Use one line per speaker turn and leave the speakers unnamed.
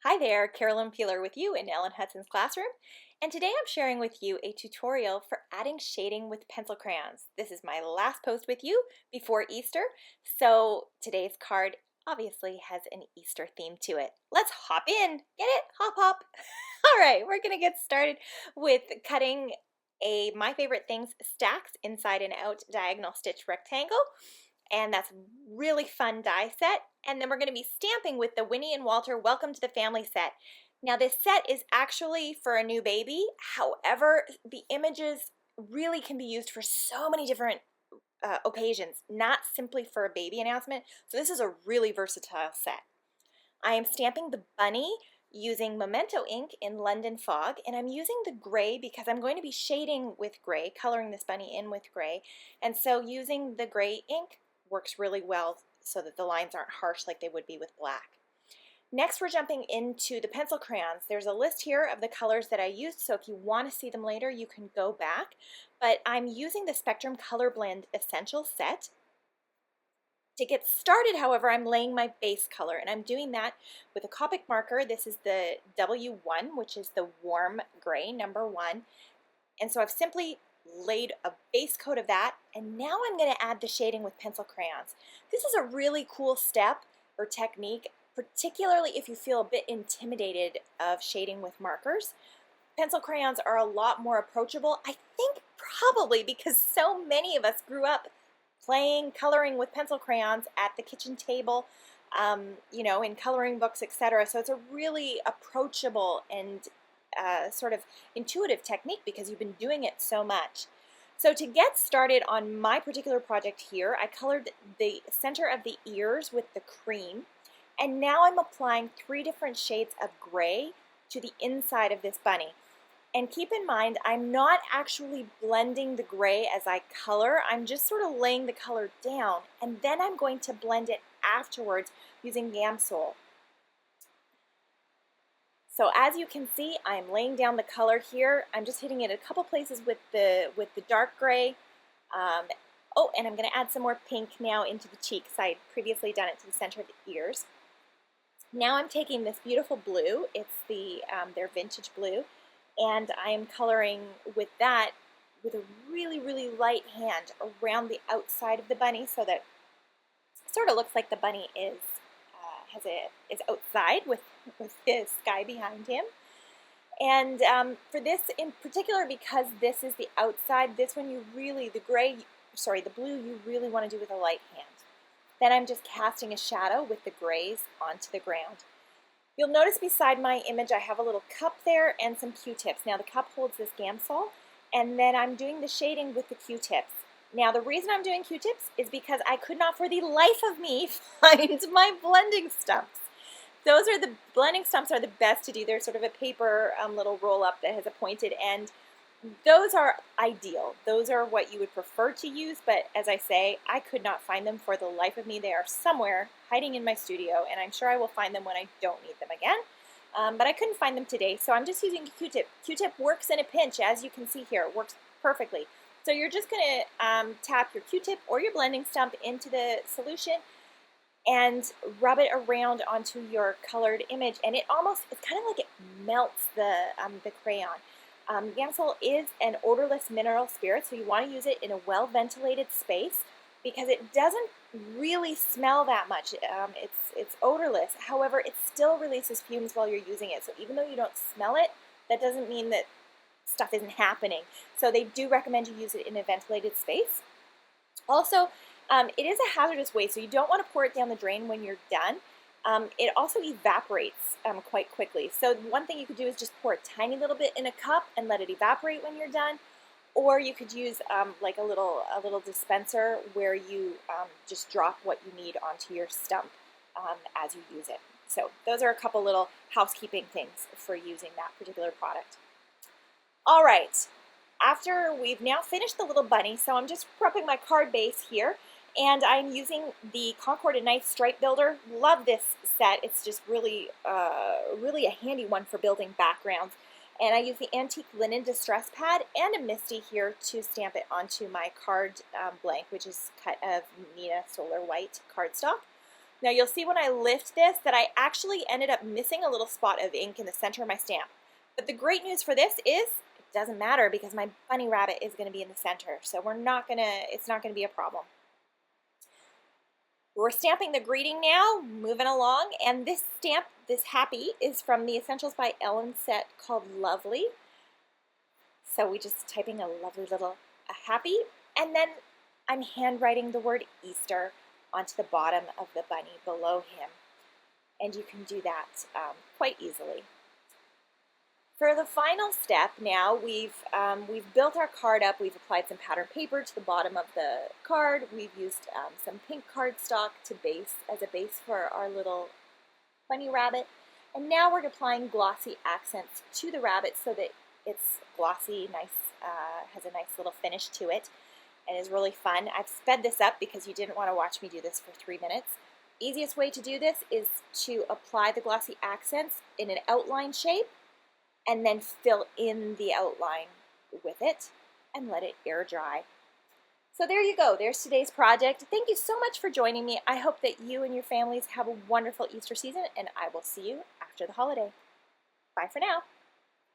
Hi there, Carolyn Peeler with you in Ellen Hutson's classroom, and today I'm sharing with you a tutorial for adding shading with pencil crayons. This is my last post with you before Easter, so today's card obviously has an Easter theme to it. Let's hop in. Get it? Hop hop. All right, we're gonna get started with cutting a My Favorite Things stacks inside and out diagonal stitch rectangle. And that's a really fun die set. And then we're going to be stamping with the Winnie and Walter Welcome to the Family set. Now this set is actually for a new baby. However, the images really can be used for so many different occasions, not simply for a baby announcement. So this is a really versatile set. I am stamping the bunny using Memento ink in London Fog, and I'm using the gray because I'm going to be shading with gray, coloring this bunny in with gray, and so using the gray ink works really well so that the lines aren't harsh like they would be with black. Next, we're jumping into the pencil crayons. There's a list here of the colors that I used, so if you want to see them later, you can go back. But I'm using the Spectrum Color Blend Essential set. To get started, however, I'm laying my base color, and I'm doing that with a Copic marker. This is the W1, which is the warm gray, number 1. And so I've simply laid a base coat of that, and now I'm going to add the shading with pencil crayons. This is a really cool step or technique, particularly if you feel a bit intimidated of shading with markers. Pencil crayons are a lot more approachable, I think probably because so many of us grew up playing, coloring with pencil crayons at the kitchen table, in coloring books, etc. So it's a really approachable and sort of intuitive technique because you've been doing it so much. So to get started on my particular project here, I colored the center of the ears with the cream, and now I'm applying 3 different shades of gray to the inside of this bunny. And keep in mind, I'm not actually blending the gray as I color. I'm just sort of laying the color down, and then I'm going to blend it afterwards using gamsol. So as you can see, I'm laying down the color here. I'm just hitting it a couple places with the dark gray. Oh, and I'm going to add some more pink now into the cheeks. I had previously done it to the center of the ears. Now I'm taking this beautiful blue. It's their vintage blue, and I'm coloring with that with a really, really light hand around the outside of the bunny so that it sort of looks like the bunny is outside with the sky behind him. And for this in particular, because this is the outside, this one the blue you really want to do with a light hand. Then I'm just casting a shadow with the grays onto the ground. You'll notice beside my image I have a little cup there and some Q-tips. Now the cup holds this gamsol, and then I'm doing the shading with the Q-tips. Now the reason I'm doing Q-tips is because I could not for the life of me find my blending stumps. The blending stumps are the best to do. They're sort of a paper little roll up that has a pointed end. Those are ideal. Those are what you would prefer to use, but as I say, I could not find them for the life of me. They are somewhere hiding in my studio, and I'm sure I will find them when I don't need them again. But I couldn't find them today, so I'm just using a Q-tip. Q-tip works in a pinch, as you can see here. It works perfectly. So you're just going to tap your Q-tip or your blending stump into the solution and rub it around onto your colored image, and it's kind of like it melts the crayon. Gamsol is an odorless mineral spirit, so you want to use it in a well-ventilated space because it doesn't really smell that much. It's odorless. However, it still releases fumes while you're using it. So even though you don't smell it, that doesn't mean that stuff isn't happening. So they do recommend you use it in a ventilated space. Also, it is a hazardous waste, so you don't want to pour it down the drain when you're done. It also evaporates quite quickly. So one thing you could do is just pour a tiny little bit in a cup and let it evaporate when you're done. Or you could use like a little dispenser where you just drop what you need onto your stump as you use it. So those are a couple little housekeeping things for using that particular product. All right, after we've now finished the little bunny, so I'm just prepping my card base here. And I'm using the Concord and Knife Stripe Builder. Love this set. It's just really a handy one for building backgrounds. And I use the Antique Linen Distress Pad and a Misty here to stamp it onto my card blank, which is cut of Neenah Solar White cardstock. Now you'll see when I lift this that I actually ended up missing a little spot of ink in the center of my stamp. But the great news for this is it doesn't matter because my bunny rabbit is going to be in the center, so it's not going to be a problem. We're stamping the greeting now, moving along, and this stamp, this happy, is from the Essentials by Ellen set called Lovely. So we just typing a lovely little happy, and then I'm handwriting the word Easter onto the bottom of the bunny below him, and you can do that quite easily. For the final step now, we've built our card up. We've applied some pattern paper to the bottom of the card. We've used some pink cardstock as a base for our little bunny rabbit. And now we're applying glossy accents to the rabbit so that it's glossy, nice, has a nice little finish to it, and is really fun. I've sped this up because you didn't want to watch me do this for 3 minutes. Easiest way to do this is to apply the glossy accents in an outline shape and then fill in the outline with it and let it air dry. So there you go. There's today's project. Thank you so much for joining me. I hope that you and your families have a wonderful Easter season, and I will see you after the holiday. Bye for now.